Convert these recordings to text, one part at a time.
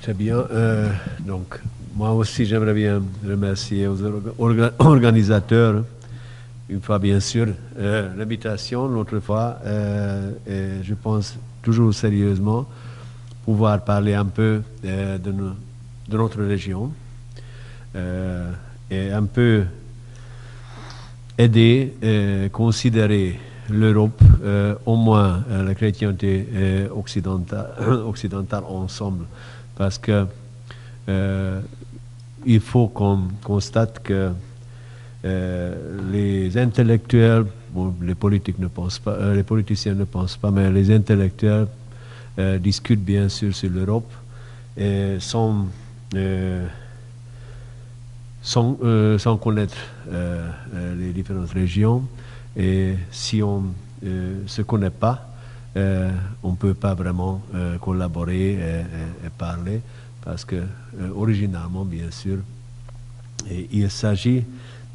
Très bien. Donc, moi aussi, j'aimerais bien remercier aux organisateurs, une fois bien sûr, l'invitation, l'autre fois, et je pense toujours sérieusement pouvoir parler un peu de notre région et un peu aider, considérer l'Europe, au moins la chrétienté occidentale ensemble, parce que il faut qu'on constate que les intellectuels, bon, les politiques ne pensent pas, les politiciens ne pensent pas, mais les intellectuels discutent bien sûr sur l'Europe et sans connaître les différentes régions. Et si on ne se connaît pas, on ne peut pas vraiment collaborer et parler, parce que originalement, bien sûr, il s'agit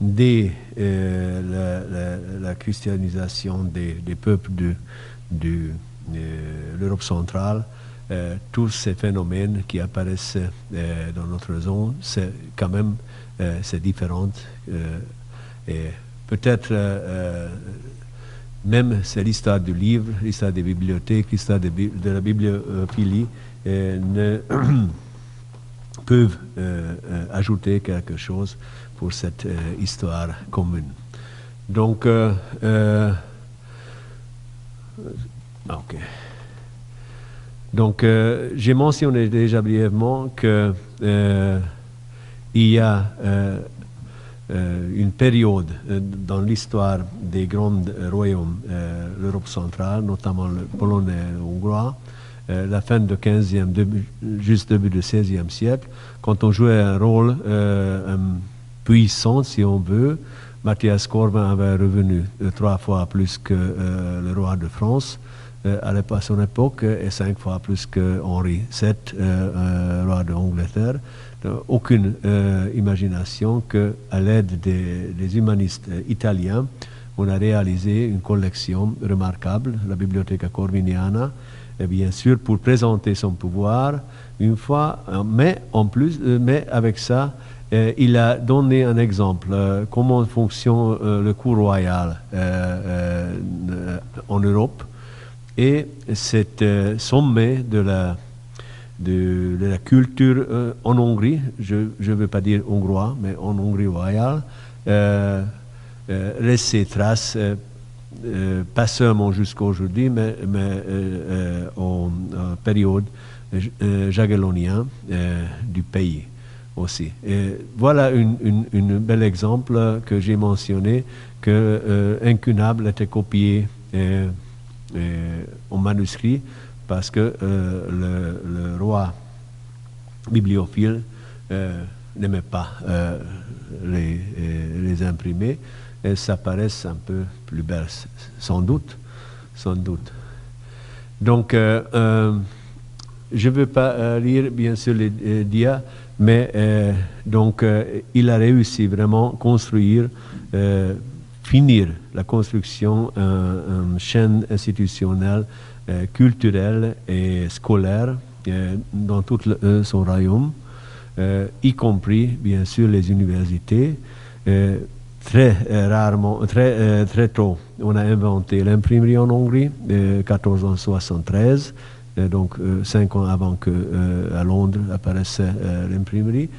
de la christianisation des peuples de l'Europe centrale. Tous ces phénomènes qui apparaissent dans notre zone, c'est quand même c'est différent. Et peut-être même c'est l'histoire du livre, l'histoire des bibliothèques, l'histoire de la bibliophilie ne peuvent ajouter quelque chose pour cette histoire commune. Donc, ok. Donc, j'ai mentionné déjà brièvement que il y a une période dans l'histoire des grands royaumes, l'Europe centrale, notamment le polonais et le hongrois, la fin du 15e, juste début du 16e siècle, quand on jouait un rôle puissant, si on veut. Matthias Corvin avait revenu 3 fois plus que le roi de France à son époque, et 5 fois plus que Henri VII, roi d'Angleterre. Aucune imagination qu'à l'aide des humanistes italiens, on a réalisé une collection remarquable, la Bibliotheca Corviniana, et bien sûr pour présenter son pouvoir une fois, mais en plus, mais avec ça, il a donné un exemple comment fonctionne le cours royal en Europe, et cet sommet de la culture en Hongrie, je ne veux pas dire hongrois, mais en Hongrie royale, laisse ses traces, pas seulement jusqu'à aujourd'hui, mais en période jagellonienne du pays aussi. Et voilà un bel exemple que j'ai mentionné, que Incunable était copié en manuscrit, parce que le roi bibliophile n'aimait pas les imprimer, et ça paraît un peu plus belle, sans doute. Donc, je ne veux pas lire bien sûr les dias, mais donc il a réussi vraiment à construire, finir la construction d'une chaîne institutionnelle, culturelle et scolaire dans tout son royaume, y compris bien sûr les universités. Très rarement, très tôt, on a inventé l'imprimerie en Hongrie, 1473, donc 5 ans avant que à Londres apparaisse l'imprimerie.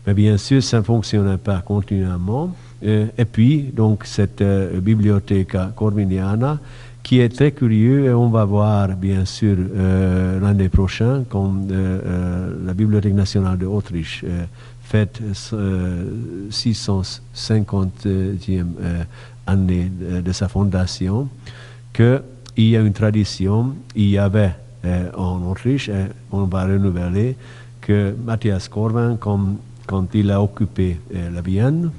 Mais bien sûr, ça ne fonctionnait pas continuellement. Et puis, donc, cette Bibliotheca Corviniana, qui est très curieux, et on va voir bien sûr l'année prochaine, quand la Bibliothèque nationale d'Autriche fête 650e année de sa fondation, qu'il y a une tradition, il y avait en Autriche, et on va renouveler, que Matthias Corvin, quand il a occupé la Vienne,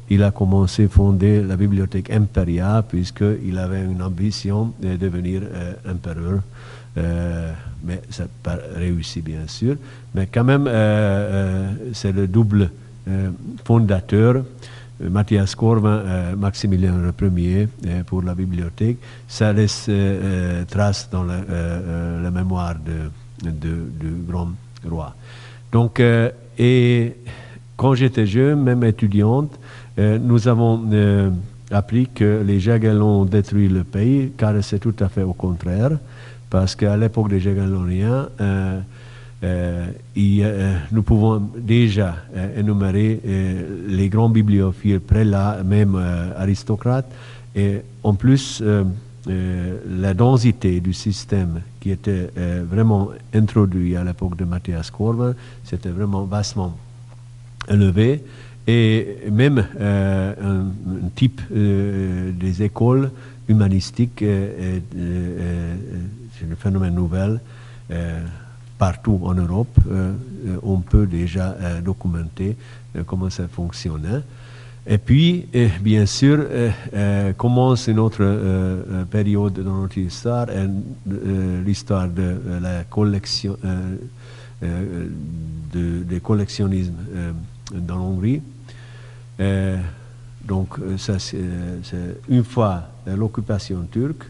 il a commencé à fonder la bibliothèque impériale, puisqu'il avait une ambition de devenir empereur. Mais ça n'a pas réussi, bien sûr. Mais quand même, c'est le double fondateur, Matthias Corvin, Maximilien Ier, pour la bibliothèque. Ça laisse trace dans la mémoire du grand roi. Donc, et quand j'étais jeune, même étudiante, nous avons appris que les Jagellons ont détruit le pays, car c'est tout à fait au contraire, parce qu'à l'époque des Jagelloniens, nous pouvons déjà énumérer les grands bibliophiles, prélats, même aristocrates, et en plus la densité du système qui était vraiment introduit à l'époque de Matthias Corvin, c'était vraiment vastement élevé, et même un type des écoles humanistiques, c'est un phénomène nouvel. Partout en Europe, on peut déjà documenter comment ça fonctionnait. Et puis, bien sûr, commence une autre période dans notre histoire, l'histoire de la collection, des collectionnismes dans l'Hongrie. Donc, ça, c'est une fois l'occupation turque,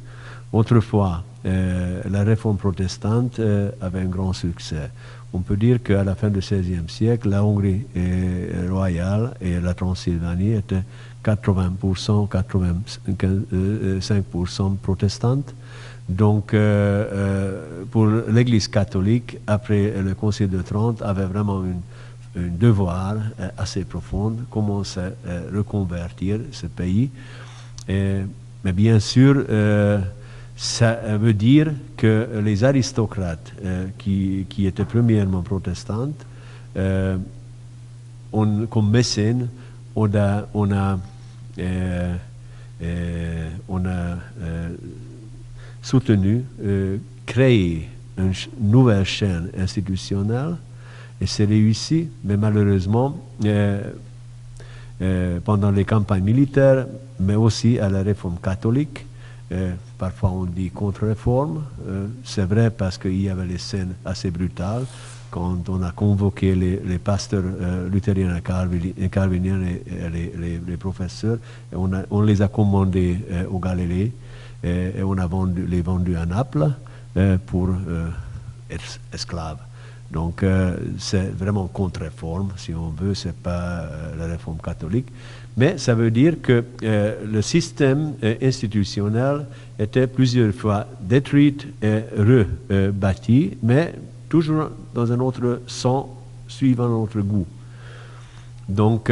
autrefois, la réforme protestante avait un grand succès. On peut dire qu'à la fin du XVIe siècle, la Hongrie royale et la Transylvanie étaient 80%, 85% protestantes. Donc, pour l'Église catholique, après le Concile de Trente, avait vraiment un devoir assez profond, comment se reconvertir ce pays. Mais bien sûr, ça veut dire que les aristocrates qui étaient premièrement protestantes, comme mécènes, on a soutenu, créé une nouvelle chaîne institutionnelle, et c'est réussi, mais malheureusement, pendant les campagnes militaires, mais aussi à la réforme catholique. Parfois on dit contre-réforme, c'est vrai parce qu'il y avait des scènes assez brutales quand on a convoqué les pasteurs luthériens et calviniens, les professeurs, et on les a commandés au Galilée et on a les vendus à Naples pour être esclaves. Donc c'est vraiment contre-réforme, si on veut, c'est pas la réforme catholique. Mais ça veut dire que le système institutionnel était plusieurs fois détruit et rebâti, mais toujours dans un autre sens, suivant notre goût. Donc,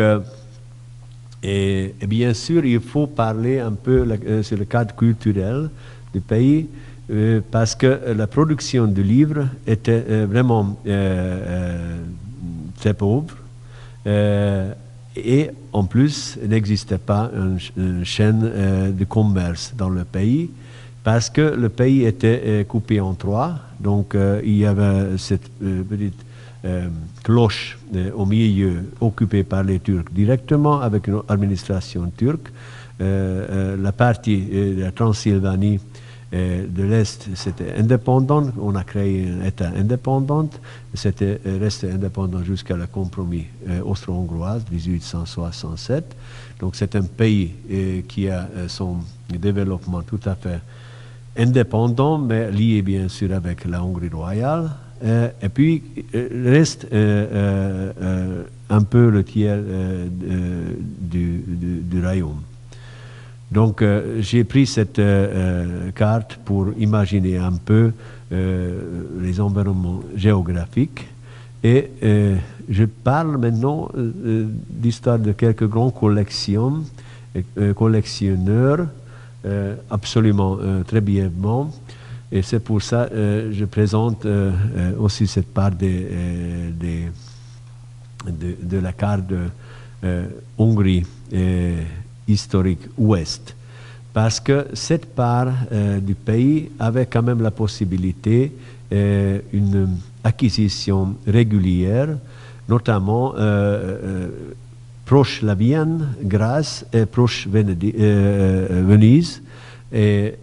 et bien sûr, il faut parler un peu sur le cadre culturel du pays, parce que la production de livres était vraiment très pauvre. Et en plus, il n'existait pas une chaîne de commerce dans le pays, parce que le pays était coupé en trois. Donc, il y avait cette petite cloche au milieu, occupée par les Turcs directement, avec une administration turque. La partie de la Transylvanie de l'Est, c'était indépendant. On a créé un État indépendant. C'était resté indépendant jusqu'à le compromis austro-hongrois 1867. Donc c'est un pays qui a son développement tout à fait indépendant, mais lié bien sûr avec la Hongrie royale. Et puis reste un peu le tiers du royaume. Donc j'ai pris cette carte pour imaginer un peu les environnements géographiques, et je parle maintenant d'histoire de quelques grands collectionneurs, absolument très brièvement, et c'est pour ça que je présente aussi cette part de la carte de Hongrie historique ouest, parce que cette part du pays avait quand même la possibilité une acquisition régulière, notamment proche la Vienne, Grasse, et proche Venise, et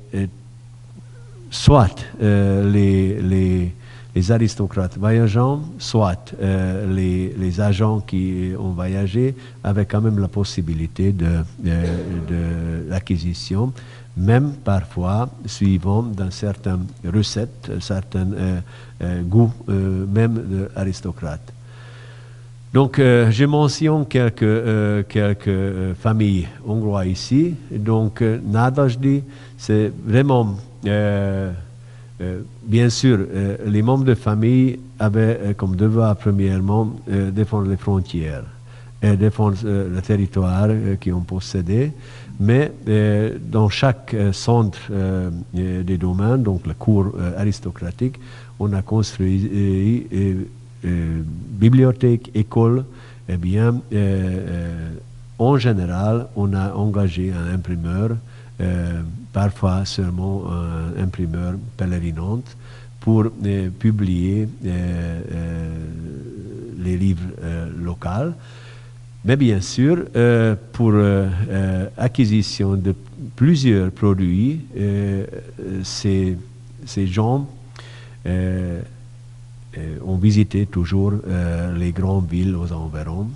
soit les les aristocrates voyageant, soit les agents qui ont voyagé avaient quand même la possibilité de l'acquisition, même parfois suivant d'une certaine recette, certains goûts même de aristocrates. Donc, je mentionne quelques familles hongroises ici. Donc, Nádasdy, c'est vraiment, bien sûr, les membres de famille avaient comme devoir, premièrement, défendre les frontières et défendre le territoire qu'ils ont possédé. Mais dans chaque centre des domaines, donc la cour aristocratique, on a construit bibliothèque, école, eh bien, en général, on a engagé un imprimeur, parfois seulement un imprimeur pèlerinant, pour publier les livres locaux. Mais bien sûr, pour acquisition de plusieurs produits, ces gens ont visité toujours les grandes villes aux environs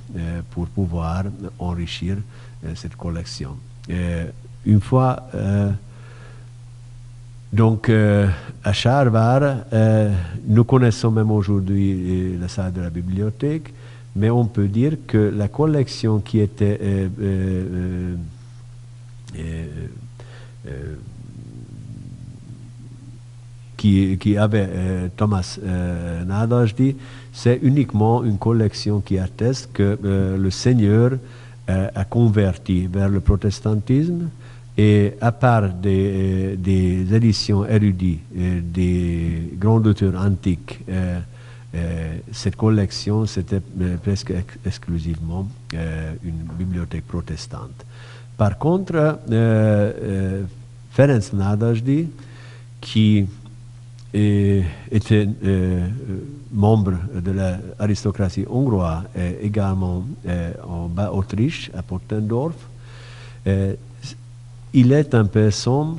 pour pouvoir enrichir cette collection. Une fois, donc, à Charvar, nous connaissons même aujourd'hui la salle de la bibliothèque, mais on peut dire que la collection qui était qui avait Thomas Nádasdy, c'est uniquement une collection qui atteste que le Seigneur a converti vers le protestantisme, et à part des éditions érudites des grands auteurs antiques, cette collection c'était presque exclusivement une bibliothèque protestante. Par contre, Ferenc Nádasdy, qui était membre de l'aristocratie hongroise et également en Bas-Autriche, à Pottendorf, il est une personne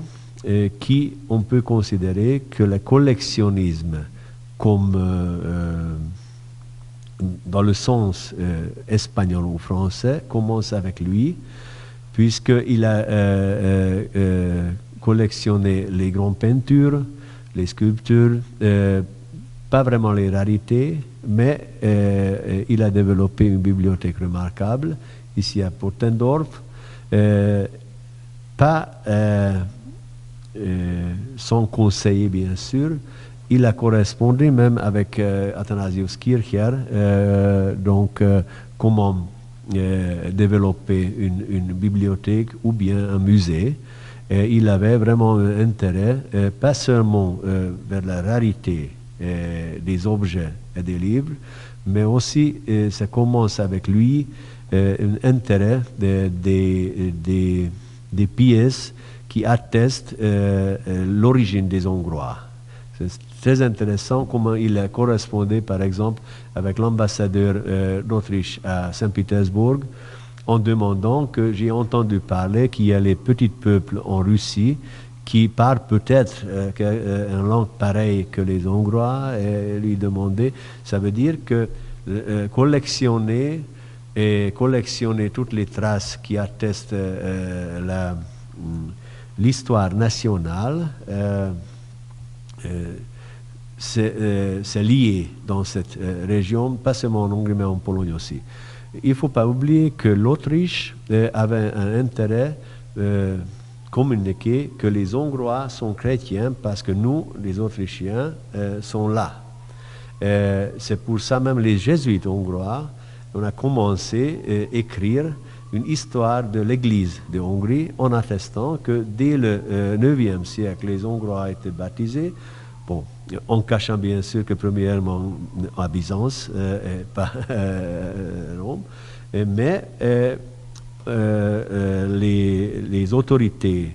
qui on peut considérer que le collectionnisme, comme dans le sens espagnol ou français, commence avec lui, puisqu'il a collectionné les grandes peintures, les sculptures, pas vraiment les rarités, mais il a développé une bibliothèque remarquable ici à Pottendorf. Pas son conseiller, bien sûr. Il a correspondu même avec Athanasius Kircher, donc comment développer une bibliothèque ou bien un musée. Et il avait vraiment un intérêt, pas seulement vers la rarité des objets et des livres, mais aussi, ça commence avec lui, un intérêt des pièces qui attestent l'origine des Hongrois. C'est très intéressant comment il a correspondé, par exemple, avec l'ambassadeur d'Autriche à Saint-Pétersbourg, en demandant que j'ai entendu parler qu'il y a les petits peuples en Russie qui parlent peut-être une langue pareille que les Hongrois, et lui demander, ça veut dire que collectionner toutes les traces qui attestent l'histoire nationale, c'est lié dans cette région, pas seulement en Hongrie, mais en Pologne aussi. Il ne faut pas oublier que l'Autriche avait un intérêt communiqué que les Hongrois sont chrétiens parce que nous, les Autrichiens, sont là. C'est pour ça même les jésuites hongrois, on a commencé à écrire une histoire de l'Église de Hongrie en attestant que dès le 9e siècle, les Hongrois étaient baptisés. Bon, en cachant bien sûr que premièrement à Byzance et pas Rome, mais les autorités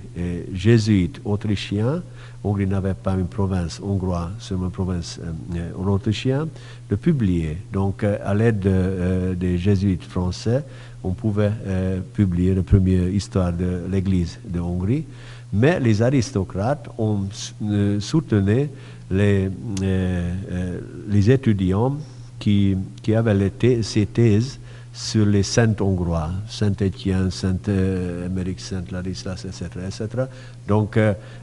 jésuites autrichiennes, Hongrie n'avait pas une province hongroise, seulement une province autrichienne, de publier. Donc à l'aide des jésuites français, on pouvait publier la première histoire de l'Église de Hongrie. Mais les aristocrates ont soutenu les étudiants qui avaient ces thèses sur les saints hongrois, Saint-Étienne, Saint-Émeric, Saint-Ladislas, etc., etc. Donc,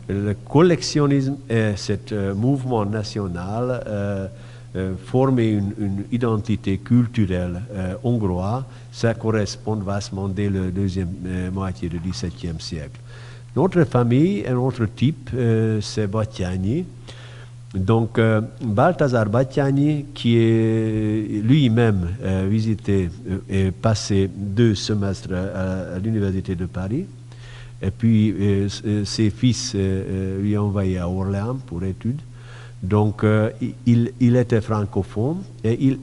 le collectionnisme et ce mouvement national former une identité culturelle hongroise, ça correspond vastement dès la deuxième moitié du XVIIe siècle. Notre famille, un autre type, c'est Batthyány. Donc, Balthazar Batthyány, qui est lui-même visité et passé 2 semestres à l'Université de Paris, et puis ses fils lui ont envoyé à Orléans pour études. Donc, il était francophone et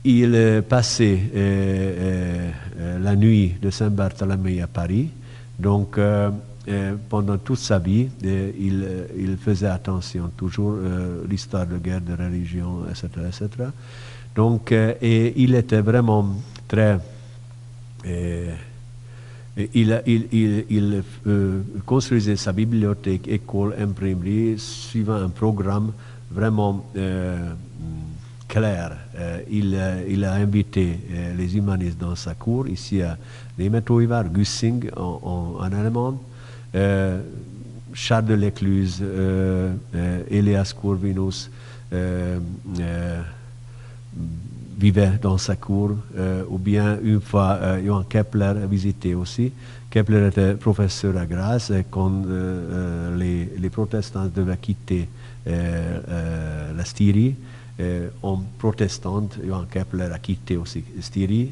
il passait la nuit de Saint-Barthélemy à Paris. Donc, pendant toute sa vie, il faisait attention toujours à l'histoire de guerre, de religion, etc., etc. Donc, et il était vraiment très... Il construisait sa bibliothèque, école, imprimerie, suivant un programme vraiment clair. Il a invité les humanistes dans sa cour, ici à Némethóivar, Güssing en allemand, Charles de l'Écluse, Elias Corvinus vivait dans sa cour, ou bien une fois Johann Kepler a visité aussi. Kepler était professeur à Graz et quand les protestants devaient quitter la Styrie, en protestant, Johann Kepler a quitté aussi Styrie.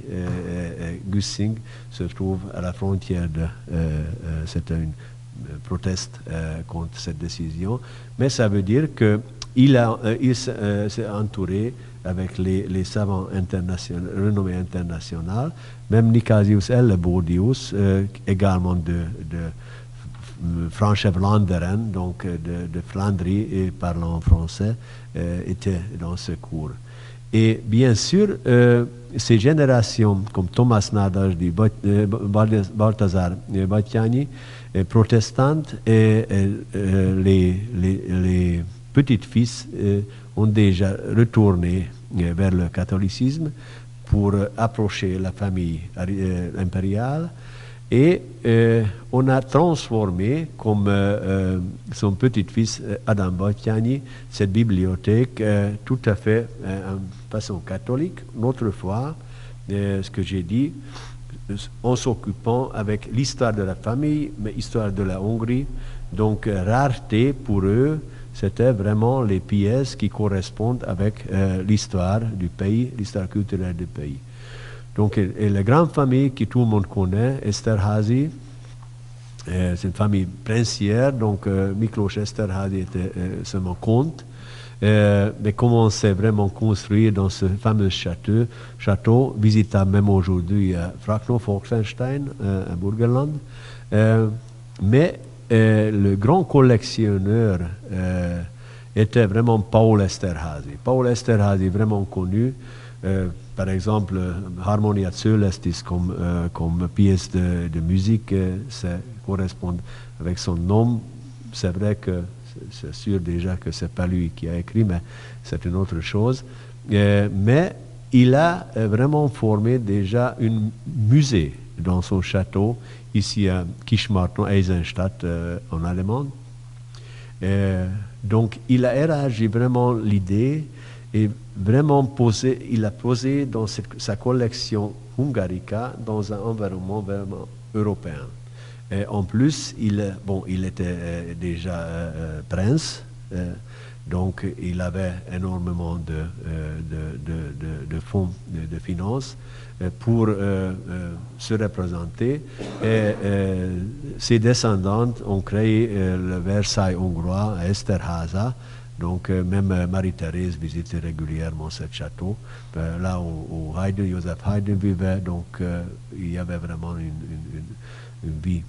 Güssing se trouve à la frontière de... c'était une proteste contre cette décision, mais ça veut dire qu'il s'est entouré avec les savants renommés internationaux, même Nicasius Hellebordius, également de Franche-Vlaanderen, donc de Flandrie et parlant français, était dans ce cours. Et bien sûr, ces générations comme Thomas Nádasdy, Balthazar Batthyány, protestantes, et les petits-fils ont déjà retourné vers le catholicisme pour approcher la famille impériale. Et on a transformé, comme son petit-fils Adam Batthyány, cette bibliothèque tout à fait en façon catholique. Notre foi, ce que j'ai dit, en s'occupant avec l'histoire de la famille, mais l'histoire de la Hongrie. Donc, rareté pour eux, c'était vraiment les pièces qui correspondent avec l'histoire du pays, l'histoire culturelle du pays. Donc, et la grande famille que tout le monde connaît, Esterházy, c'est une famille princière, donc Miklós Esterházy était seulement comte, mais commençait vraiment à construire dans ce fameux château visitable même aujourd'hui à Frauenstein, à Burgenland. Mais le grand collectionneur était vraiment Paul Esterházy. Paul Esterházy, vraiment connu, par exemple, Harmonia Coelestis comme pièce de musique, ça correspond avec son nom. C'est vrai que c'est sûr déjà que c'est pas lui qui a écrit, mais c'est une autre chose. Mais il a vraiment formé déjà un musée dans son château, ici à Kischmarton, Eisenstadt, en allemand. Donc, il a élargi vraiment l'idée et vraiment il a posé dans sa collection hungarica dans un environnement vraiment européen. Et en plus, il était déjà prince, donc il avait énormément de fonds, de finances pour se représenter. Et ses descendants ont créé le Versailles hongrois à Esterházy. Donc, même Marie-Thérèse visitait régulièrement ce château. Là où Joseph Haydn vivait, donc il y avait vraiment une vie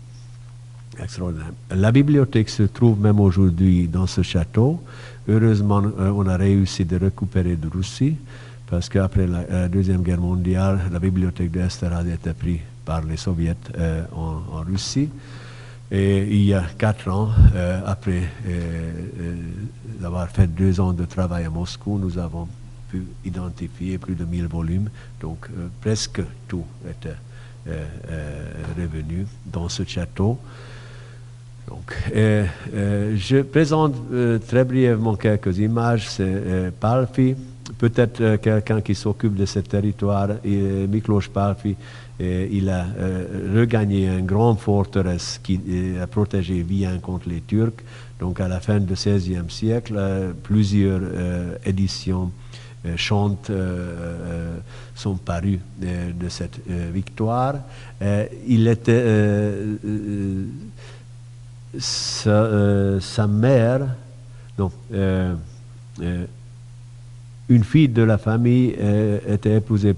extraordinaire. La bibliothèque se trouve même aujourd'hui dans ce château. Heureusement, on a réussi de récupérer de Russie, parce qu'après la Deuxième Guerre mondiale, la bibliothèque d'Esterházy a été prise par les Soviets en Russie. Et il y a 4 ans, après avoir fait 2 ans de travail à Moscou, nous avons pu identifier plus de 1000 volumes. Donc presque tout était revenu dans ce château. Donc, je présente très brièvement quelques images. C'est Pálffy, peut-être quelqu'un qui s'occupe de ce territoire. Miklós Pálffy, il a regagné une grande forteresse qui a protégé Vienne contre les Turcs. Donc à la fin du XVIe siècle, plusieurs éditions chantes sont parues de cette victoire. Il était sa mère, non, une fille de la famille était épousée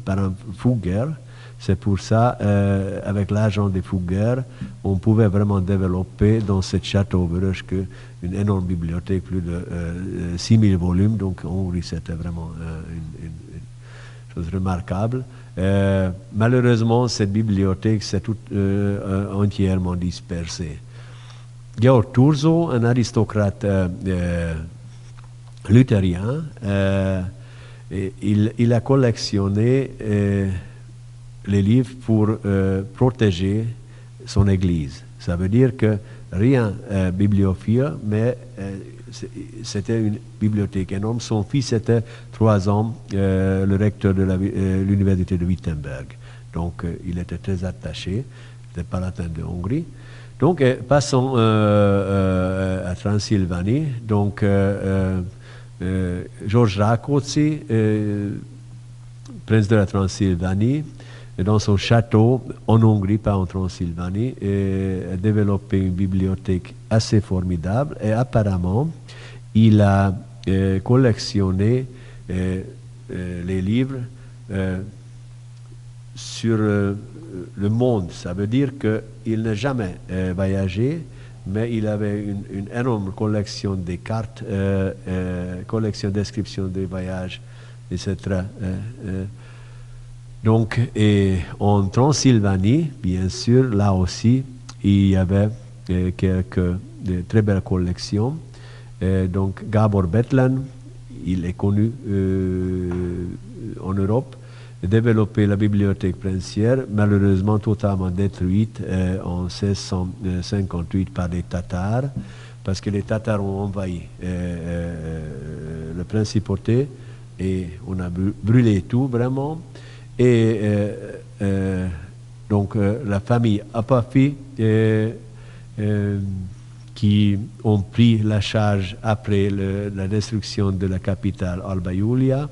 par un Fugger. C'est pour ça, avec l'argent des Fugger, on pouvait vraiment développer dans ce château Vöröskö une énorme bibliothèque, plus de 6000 volumes. Donc en Hongrie, c'était vraiment une chose remarquable. Malheureusement, cette bibliothèque s'est entièrement dispersée. Georg Thurzo, un aristocrate luthérien, il a collectionné les livres pour protéger son église. Ça veut dire que rien bibliophile, mais c'était une bibliothèque énorme. Son fils était 3 ans le recteur de l'université de Wittenberg. Donc il était très attaché, le palatin de Hongrie. Donc passons à Transylvanie. Donc Georges Rákóczi, prince de la Transylvanie, dans son château en Hongrie, pas en Transylvanie, a développé une bibliothèque assez formidable et apparemment il a collectionné les livres sur le monde. Ça veut dire qu'il n'a jamais voyagé, mais il avait une énorme collection de cartes, collection de descriptions des voyages, etc. Donc, et en Transylvanie, bien sûr, là aussi, il y avait quelques très belles collections. Donc, Gábor Bethlen, il est connu en Europe, a développé la bibliothèque princière, malheureusement totalement détruite en 1658 par les Tatars, parce que les Tatars ont envahi la principauté et on a brûlé tout vraiment. Et donc la famille Apafy qui ont pris la charge après la destruction de la capitale Alba Iulia,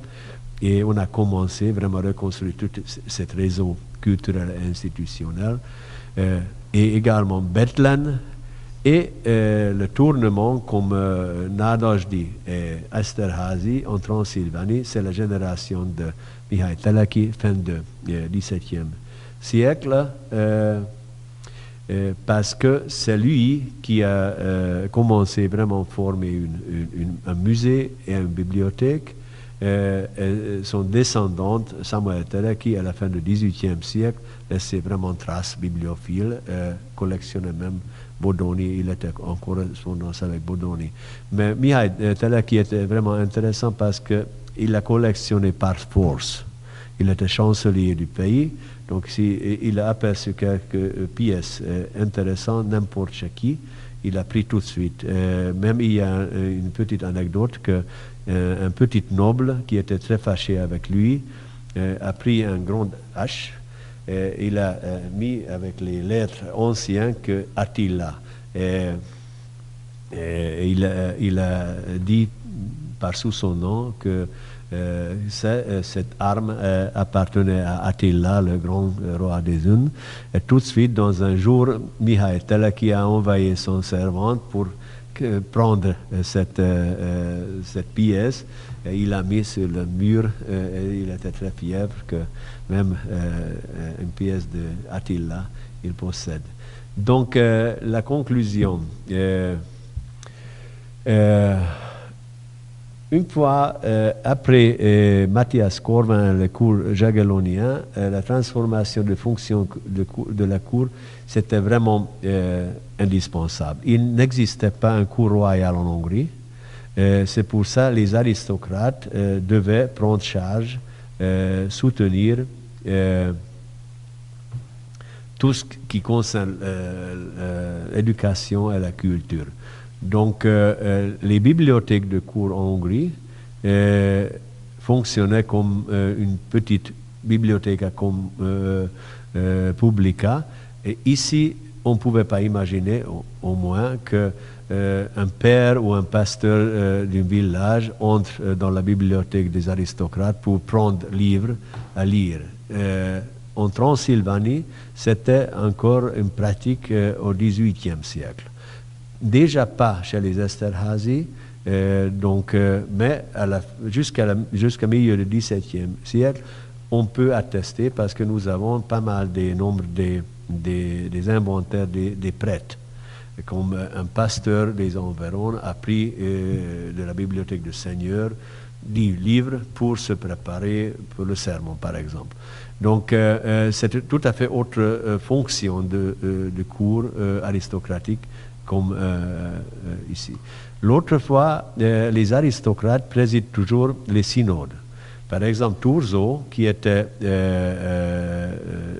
et on a commencé vraiment à reconstruire tout ce réseau culturel et institutionnel, et également Bethlen et le tournement comme Nádasdy et Esterházy en Transylvanie. C'est la génération de Mihály Teleki, fin du XVIIe siècle, parce que c'est lui qui a commencé vraiment à former un musée et une bibliothèque. Son descendante, Samuel Teleki, à la fin du XVIIIe siècle, laissait vraiment trace bibliophile, collectionnait même Bodoni, il était en correspondance avec Bodoni. Mais Mihály Teleki était vraiment intéressant parce qu'il a collectionné par force. Il était chancelier du pays, donc il a aperçu quelques pièces intéressantes, n'importe chez qui, il a pris tout de suite. Même il y a une petite anecdote que un petit noble qui était très fâché avec lui a pris un grand hache. Il a mis avec les lettres anciennes que Attila. Il a dit par sous son nom que cette arme appartenait à Attila, le grand roi des Huns. Et tout de suite, dans un jour, Mihály Teleki a envoyé son servante pour prendre cette pièce. Et il l'a mis sur le mur et il était très fier que même une pièce de Attila il possède. Donc la conclusion, Une fois après Matthias Corvin, le cours jagellonien, la transformation de fonction de la cour, c'était vraiment indispensable. Il n'existait pas un cours royal en Hongrie. C'est pour ça que les aristocrates devaient prendre charge, soutenir tout ce qui concerne l'éducation et la culture. Donc, les bibliothèques de cours en Hongrie fonctionnaient comme une petite bibliothèque comme publica. Et ici, on ne pouvait pas imaginer, au moins, que un père ou un pasteur d'un village entre dans la bibliothèque des aristocrates pour prendre livres à lire. En Transylvanie, c'était encore une pratique au XVIIIe siècle. Déjà pas chez les Esterházy, mais jusqu'à milieu du XVIIe siècle, on peut attester parce que nous avons pas mal des nombres des inventaires des prêtres. Comme un pasteur des environs a pris de la bibliothèque du Seigneur 10 livres pour se préparer pour le sermon, par exemple. Donc, c'est tout à fait autre fonction de cours aristocratique comme ici. L'autre fois, les aristocrates président toujours les synodes. Par exemple, Thurzo, qui était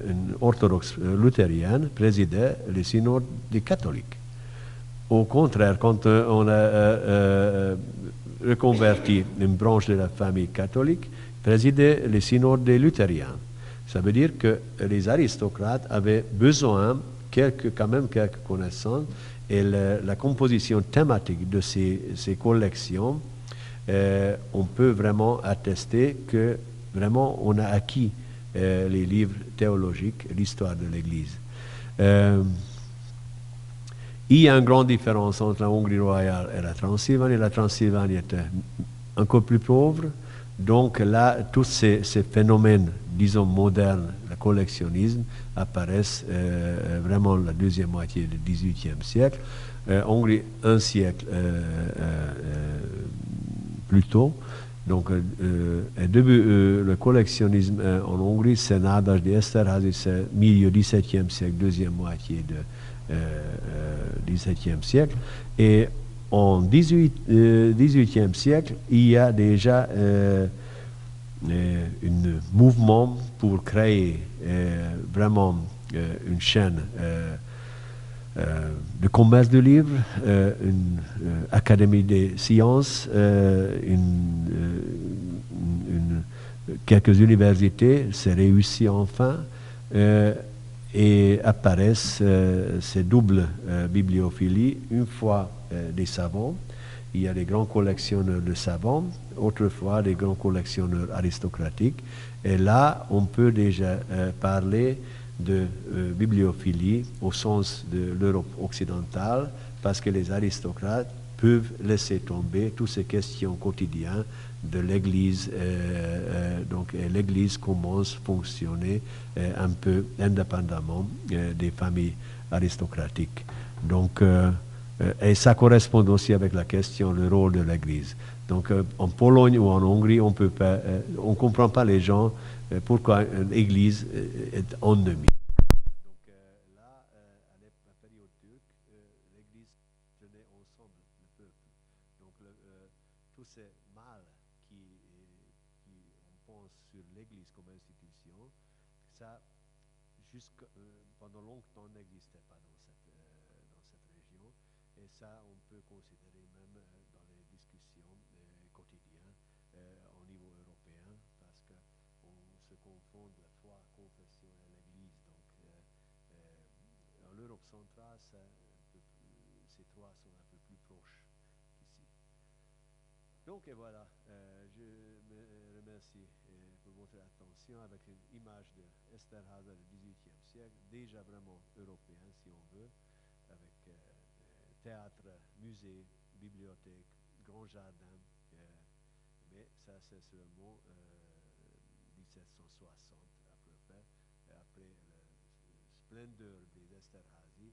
une orthodoxe luthérienne, présidait les synodes des catholiques. Au contraire, quand on a reconverti une branche de la famille catholique, présidait les synodes des luthériens. Ça veut dire que les aristocrates avaient besoin quand même quelques connaissances et la composition thématique de ces collections, on peut vraiment attester que vraiment on a acquis les livres théologiques, l'histoire de l'Église. Il y a une grande différence entre la Hongrie royale et la Transylvanie. La Transylvanie était encore plus pauvre. Donc là, tous ces phénomènes, disons, modernes, le collectionnisme, apparaissent vraiment la deuxième moitié du XVIIIe siècle. Hongrie, un siècle plus tôt. Donc, le collectionnisme en Hongrie, c'est Nádas de Esterházy, c'est milieu XVIIe siècle, deuxième moitié de XVIIe siècle. Et en XVIIIe siècle, il y a déjà un mouvement pour créer vraiment une chaîne de commerce de livres, une académie des sciences, quelques universités, c'est réussi enfin. Et apparaissent ces doubles bibliophilies, une fois des savants, il y a des grands collectionneurs de savants, autrefois des grands collectionneurs aristocratiques, et là on peut déjà parler de bibliophilie au sens de l'Europe occidentale, parce que les aristocrates peuvent laisser tomber toutes ces questions quotidiennes de l'Église. Donc l'Église commence à fonctionner un peu indépendamment des familles aristocratiques. Donc, et ça correspond aussi avec la question du rôle de l'Église. Donc en Pologne ou en Hongrie, on ne comprend pas les gens pourquoi l'Église est ennemie. Donc là, à la période turque, l'Église tenait ensemble le peuple. Donc tous ces mal qui on pense sur l'Église comme institution, ça pendant longtemps n'existait pas dans cette région. Et ça, on peut considérer même dans les discussions quotidiennes au niveau européen, parce qu'on se confond la foi, la confession et l'Église. Donc, en Europe centrale, ces trois sont un peu plus proches qu'ici. Donc, et voilà, je me remercie pour votre attention avec une image de Esterházy du XVIIIe siècle, déjà vraiment européen si on veut, avec théâtre, musée, bibliothèque, grand jardin, mais ça c'est seulement 1760 à peu près, après la splendeur des Esterházy.